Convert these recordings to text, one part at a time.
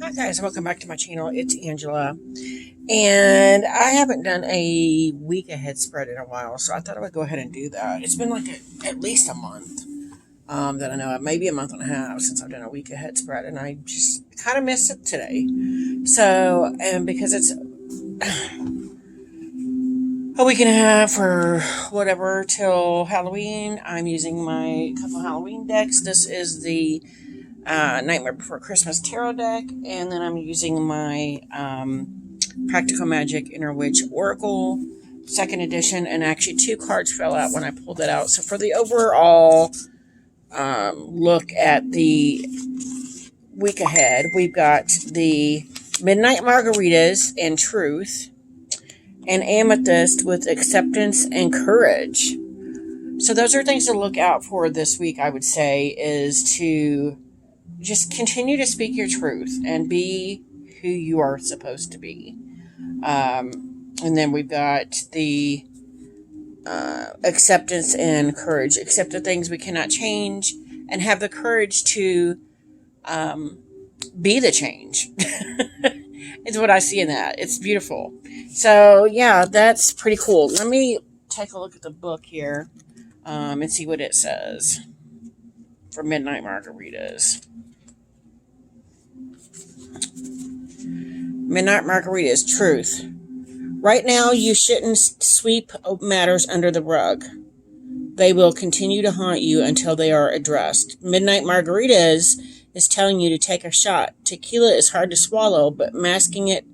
Hi guys, welcome back to my channel. It's Angela, and I haven't done a week ahead spread in a while, so I thought I would go ahead and do that. It's been like at least a month that I know of, maybe a month and a half since I've done a week ahead spread, and I just kind of missed it today. So, and because it's a week and a half or whatever till Halloween, I'm using my couple Halloween decks. This is the Nightmare Before Christmas tarot deck, and then I'm using my Practical Magic Inner Witch Oracle second edition, and actually two cards fell out when I pulled it out. So for the overall look at the week ahead, we've got the Midnight Margaritas and Truth, and Amethyst with Acceptance and Courage. So those are things to look out for this week, I would say, is to just continue to speak your truth and be who you are supposed to be. And then we've got the acceptance and courage. Accept the things we cannot change and have the courage to be the change. It's what I see in that. It's beautiful. So, yeah, that's pretty cool. Let me take a look at the book here and see what it says for Midnight Margaritas. Midnight Margaritas, Truth. Right now, you shouldn't sweep matters under the rug. They will continue to haunt you until they are addressed. Midnight Margaritas is telling you to take a shot. Tequila is hard to swallow, but masking it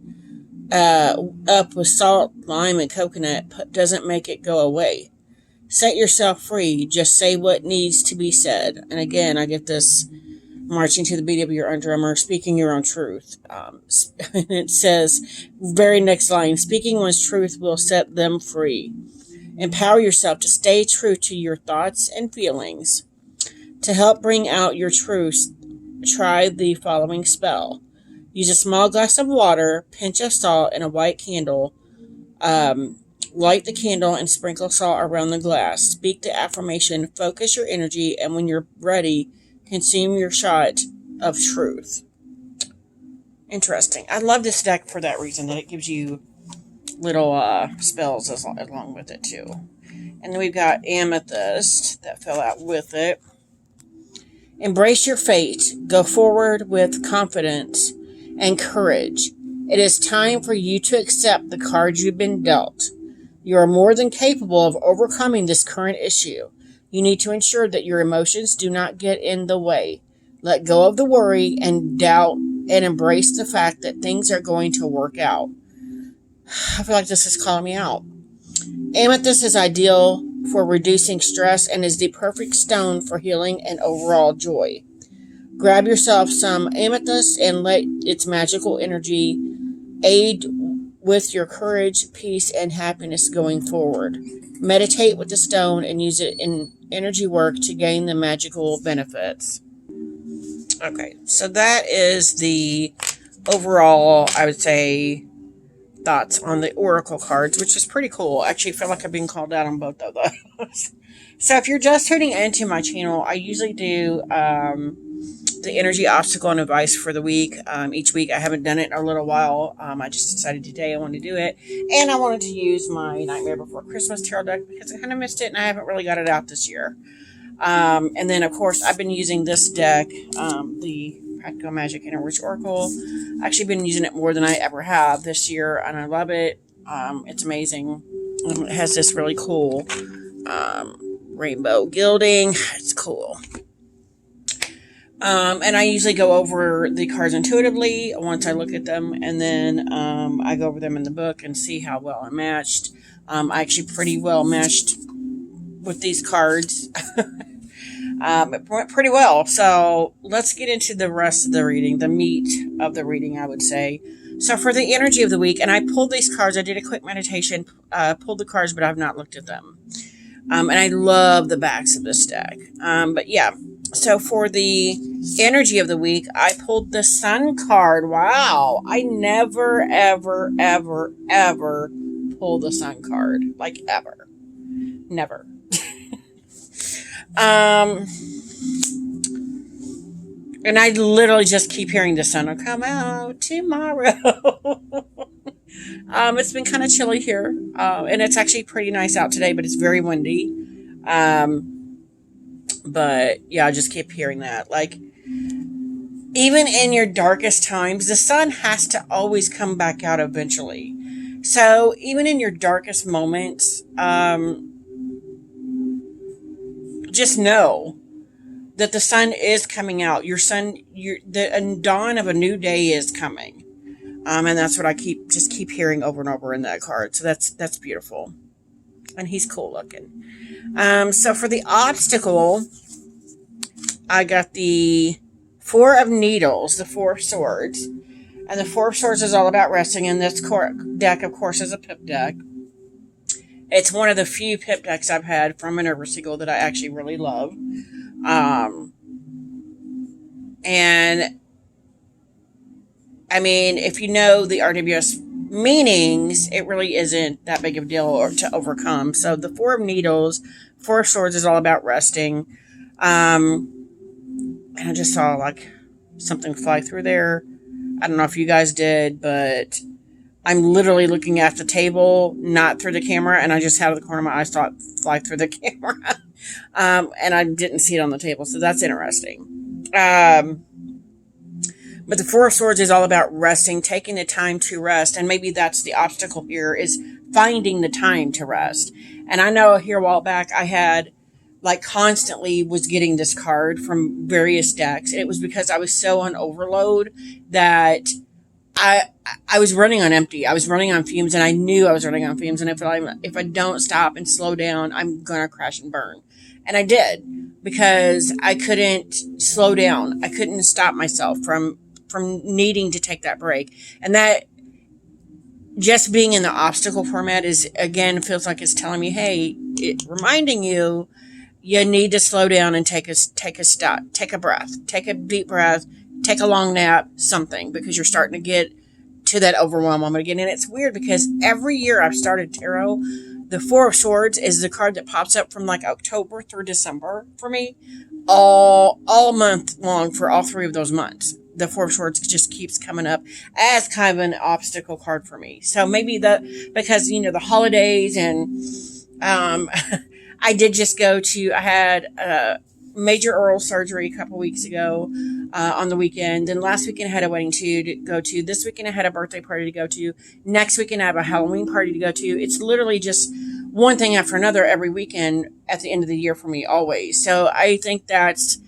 up with salt, lime, and coconut doesn't make it go away. Set yourself free. Just say what needs to be said. And again, I get this marching to the beat of your own drummer, speaking your own truth. It says, very next line, speaking one's truth will set them free. Empower yourself to stay true to your thoughts and feelings. To help bring out your truth, try the following spell. Use a small glass of water, pinch of salt, and a white candle. Light the candle and sprinkle salt around the glass. Speak the affirmation, focus your energy, and when you're ready, consume your shot of truth. Interesting. I love this deck for that reason, that it gives you little spells along with it too. And then we've got Amethyst that fell out with it. Embrace your fate. Go forward with confidence and courage. It is time for you to accept the cards you've been dealt. You are more than capable of overcoming this current issue. You need to ensure that your emotions do not get in the way. Let go of the worry and doubt and embrace the fact that things are going to work out. I feel like this is calling me out. Amethyst is ideal for reducing stress and is the perfect stone for healing and overall joy. Grab yourself some amethyst and let its magical energy aid with your courage, peace, and happiness going forward. Meditate with the stone and use it in energy work to gain the magical benefits. Okay, so that is the overall, I would say, thoughts on the Oracle cards, which is pretty cool. I actually feel like I've been called out on both of those. So if you're just tuning into my channel, I usually do the energy obstacle and advice for the week. Each week, I haven't done it in a little while. I just decided today I wanted to do it. And I wanted to use my Nightmare Before Christmas tarot deck because I kind of missed it and I haven't really got it out this year. And then, of course, I've been using this deck, the Practical Magic Inner Witch Oracle. I've actually been using it more than I ever have this year, and I love it. It's amazing. It has this really cool rainbow gilding. It's cool. And I usually go over the cards intuitively once I look at them, and then I go over them in the book and see how well I'm matched. I actually pretty well matched with these cards. It went pretty well. So let's get into the rest of the reading, the meat of the reading, I would say. So for the energy of the week, and I pulled these cards. I did a quick meditation, pulled the cards, but I've not looked at them. And I love the backs of this deck. But yeah, so for the energy of the week, I pulled the Sun card. Wow. I never, ever, ever, ever pull the Sun card. Like, ever. Never. And I literally just keep hearing the sun will come out tomorrow. It's been kind of chilly here, and it's actually pretty nice out today, but it's very windy. But yeah, I just keep hearing that. Like, even in your darkest times, the sun has to always come back out eventually. So even in your darkest moments, just know that the sun is coming out. The dawn of a new day is coming. And that's what I keep hearing over and over in that card. So that's beautiful. And he's cool looking. So for the obstacle, I got the Four of Needles, the Four of Swords. And the Four of Swords is all about resting. And this deck, of course, is a pip deck. It's one of the few pip decks I've had from Minerva Siegel that I actually really love. And I mean, if you know the RWS meanings, it really isn't that big of a deal or to overcome. So the Four of Needles, Four of Swords is all about resting. And I just saw like something fly through there. I don't know if you guys did, but I'm literally looking at the table, not through the camera, and I just out of the corner of my eye saw it fly through the camera. And I didn't see it on the table, so that's interesting. But the Four of Swords is all about resting, taking the time to rest, and maybe that's the obstacle here, is finding the time to rest. And I know here a while back I had, like, constantly was getting this card from various decks, and it was because I was so on overload that I was running on empty. I was running on fumes, and I knew I was running on fumes, and if I don't stop and slow down, I'm gonna crash and burn. And I did, because I couldn't slow down. I couldn't stop myself from needing to take that break. And that, just being in the obstacle format is, again, feels like it's telling me, hey, reminding you, you need to slow down and take a stop, take a breath, take a deep breath, take a long nap, something, because you're starting to get to that overwhelm moment again. And it's weird because every year I've started tarot, the Four of Swords is the card that pops up from like October through December for me, all month long for all three of those months. The Four of Swords just keeps coming up as kind of an obstacle card for me. So maybe because, the holidays and, I did just I had major oral surgery a couple weeks ago on the weekend. Then last weekend I had a wedding to go to. This weekend I had a birthday party to go to. Next weekend I have a Halloween party to go to. It's literally just one thing after another every weekend at the end of the year for me always. So I think that's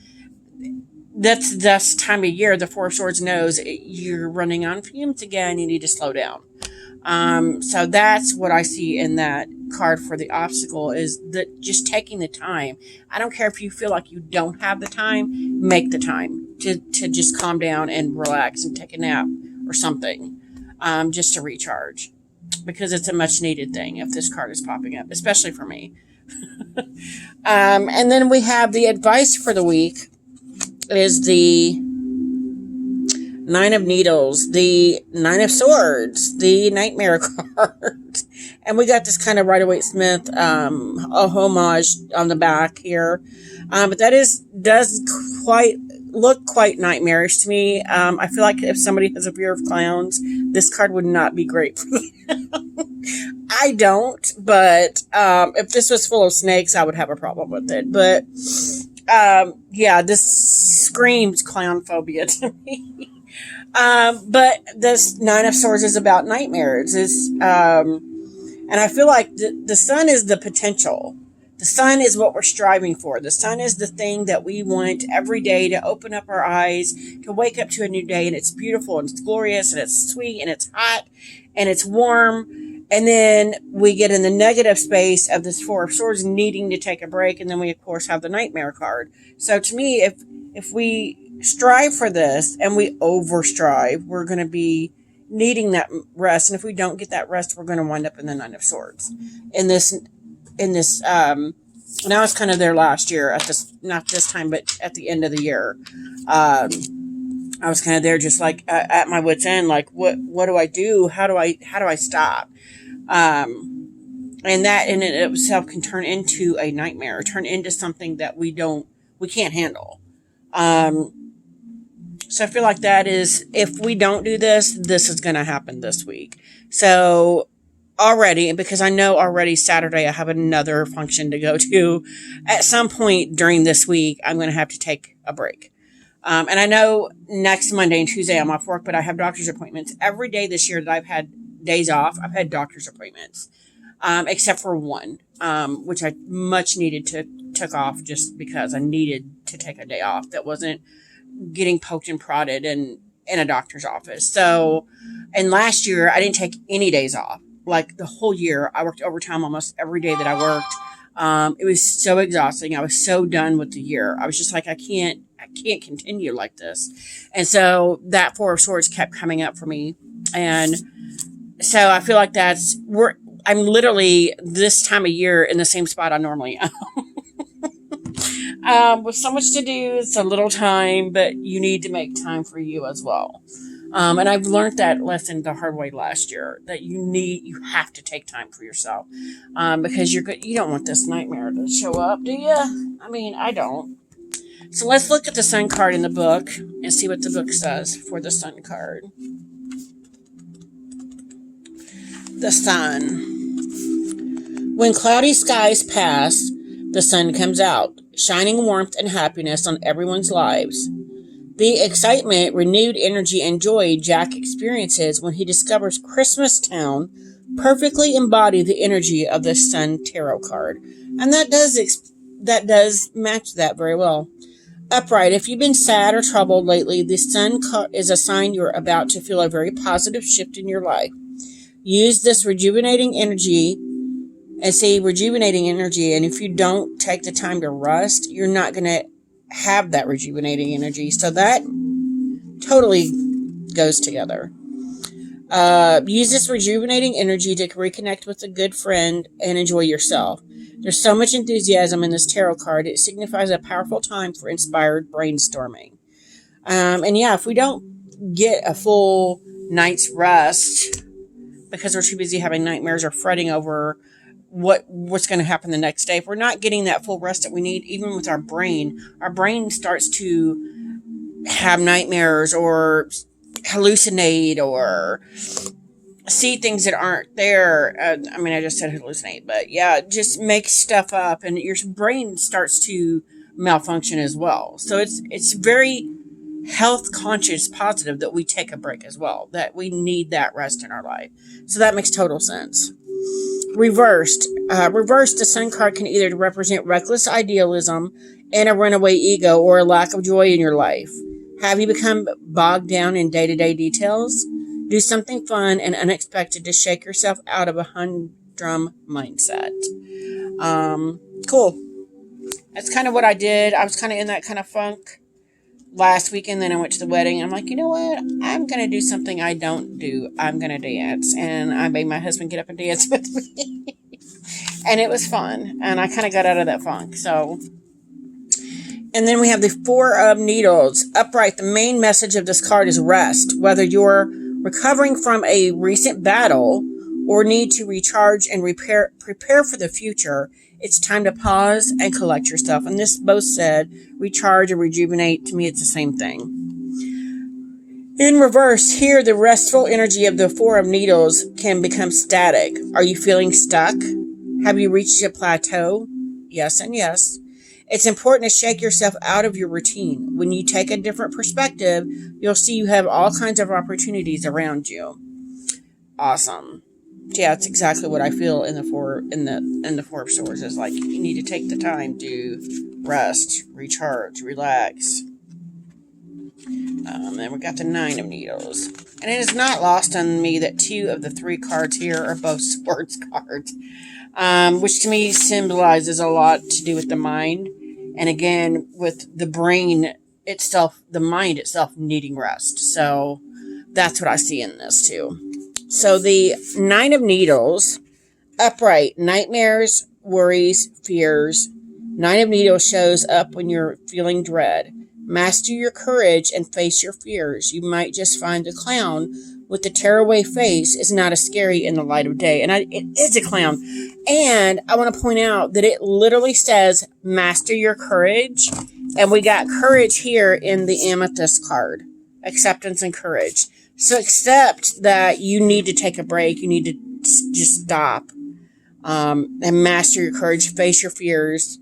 this time of year. The Four of Swords knows you're running on fumes again. You need to slow down. So that's what I see in that card for the obstacle, is that just taking the time. I don't care if you feel like you don't have the time, make the time to just calm down and relax and take a nap or something, just to recharge, because it's a much needed thing if this card is popping up, especially for me. And then we have the advice for the week is the Nine of Needles, the Nine of Swords, the Nightmare card. And we got this kind of Rider-Waite-Smith, a homage on the back here. But that does look quite nightmarish to me. I feel like if somebody has a fear of clowns, this card would not be great for them. I don't, but if this was full of snakes, I would have a problem with it. But yeah, this screams clown phobia to me. But this Nine of Swords is about nightmares. And I feel like the sun is the potential. The sun is what we're striving for. The sun is the thing that we want every day to open up our eyes, to wake up to a new day, and it's beautiful, and it's glorious, and it's sweet, and it's hot, and it's warm. And then we get in the negative space of this Four of Swords needing to take a break, and then we, of course, have the Nightmare card. So to me, if we strive for this and we over strive, we're going to be needing that rest. And if we don't get that rest, we're going to wind up in the Nine of Swords. In this, now it's kind of there last year not this time, but at the end of the year. I was kind of there just like at my wit's end, like, what do I do? How do I stop? And that in and of itself can turn into a nightmare, turn into something that we can't handle. So I feel like that is, if we don't do this, this is going to happen this week. So already, because I know already Saturday I have another function to go to. At some point during this week, I'm going to have to take a break. And I know next Monday and Tuesday I'm off work, but I have doctor's appointments. Every day this year that I've had days off, I've had doctor's appointments, except for one, which I much needed to took off just because I needed to take a day off that wasn't getting poked and prodded in a doctor's office. So, and last year I didn't take any days off. Like the whole year, I worked overtime almost every day that I worked. It was so exhausting. I was so done with the year. I was just like, I can't continue like this. And so that Four of Swords kept coming up for me. And so I feel like I'm literally this time of year in the same spot I normally am. With so much to do, it's a little time, but you need to make time for you as well. And I've learned that lesson the hard way last year, that you have to take time for yourself. Because you don't want this nightmare to show up, do you? I mean, I don't. So let's look at the Sun card in the book and see what the book says for the Sun card. The Sun. When cloudy skies pass, the sun comes out, shining warmth and happiness on everyone's lives. The excitement, renewed energy, and joy Jack experiences when he discovers Christmas Town perfectly embody the energy of the Sun tarot card. And that does match that very well. Upright, if you've been sad or troubled lately, the Sun is a sign you're about to feel a very positive shift in your life. Use this rejuvenating energy, and if you don't take the time to rest, you're not going to have that rejuvenating energy. So that totally goes together. Use this rejuvenating energy to reconnect with a good friend and enjoy yourself. There's so much enthusiasm in this tarot card. It signifies a powerful time for inspired brainstorming. And yeah, if we don't get a full night's rest because we're too busy having nightmares or fretting over what's going to happen the next day, if we're not getting that full rest that we need, even with our brain starts to have nightmares or hallucinate or see things that aren't there. I just said hallucinate, but yeah, just make stuff up, and your brain starts to malfunction as well. So it's very health conscious positive that we take a break as well, that we need that rest in our life. So that makes total sense. Reversed, the Sun card can either represent reckless idealism and a runaway ego, or a lack of joy in your life. Have you become bogged down in day-to-day details? Do something fun and unexpected to shake yourself out of a humdrum mindset. Cool. That's kind of what I did. I was kind of in that kind of funk last weekend. Then I went to the wedding. I'm like, you know what? I'm going to do something I don't do. I'm going to dance. And I made my husband get up and dance with me. And it was fun. And I kind of got out of that funk. So, and then we have the Four of Needles. Upright, the main message of this card is rest. Whether you're recovering from a recent battle or need to recharge and prepare for the future, it's time to pause and collect yourself. And this both said recharge or rejuvenate. To me, it's the same thing. In reverse, here, the restful energy of the Four of Needles can become static. Are you feeling stuck? Have you reached a plateau? Yes and yes. It's important to shake yourself out of your routine. When you take a different perspective, you'll see you have all kinds of opportunities around you. Awesome. Yeah, it's exactly what I feel in the Four of Swords. Is like, you need to take the time to rest, recharge, relax. Then we got the Nine of Needles. And it is not lost on me that two of the three cards here are both Swords cards. Which to me symbolizes a lot to do with the mind. And again, with the brain itself, the mind itself needing rest. So that's what I see in this too. So the Nine of Needles, upright, nightmares, worries, fears. Nine of Needles shows up when you're feeling dread. Master your courage and face your fears. You might just find the clown with the tearaway face is not as scary in the light of day. And it is a clown. And I want to point out that it literally says, master your courage. And we got courage here in the Amethyst card. acceptance, and courage. So accept that you need to take a break. You need to just stop, and master your courage, face your fears.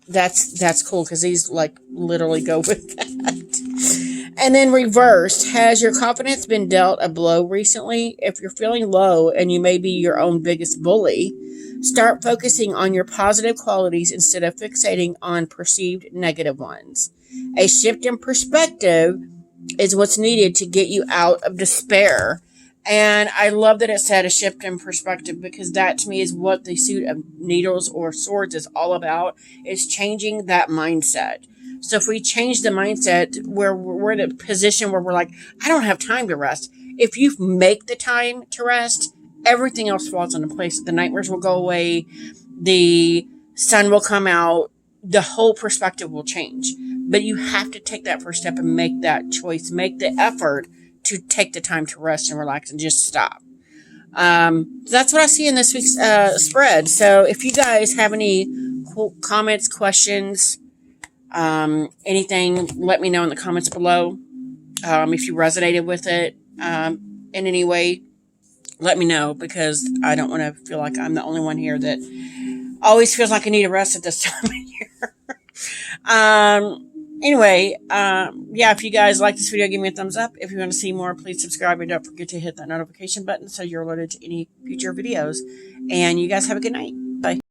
That's cool because these like literally go with that. And then reversed, has your confidence been dealt a blow recently? If you're feeling low and you may be your own biggest bully, start focusing on your positive qualities instead of fixating on perceived negative ones. A shift in perspective is what's needed to get you out of despair. And I love that it said a shift in perspective, because that to me is what the suit of needles or swords is all about, is changing that mindset. So if we change the mindset where we're in a position where we're like, I don't have time to rest. If you make the time to rest, everything else falls into place. The nightmares will go away. The sun will come out. The whole perspective will change. But you have to take that first step and make that choice, make the effort to take the time to rest and relax and just stop. That's what I see in this week's spread. So if you guys have any comments, questions, anything, let me know in the comments below. If you resonated with it in any way, let me know, because I don't want to feel like I'm the only one here that always feels like I need a rest at this time of year. Anyway, yeah, if you guys like this video, give me a thumbs up. If you want to see more, please subscribe, and don't forget to hit that notification button so you're alerted to any future videos. And you guys have a good night. Bye.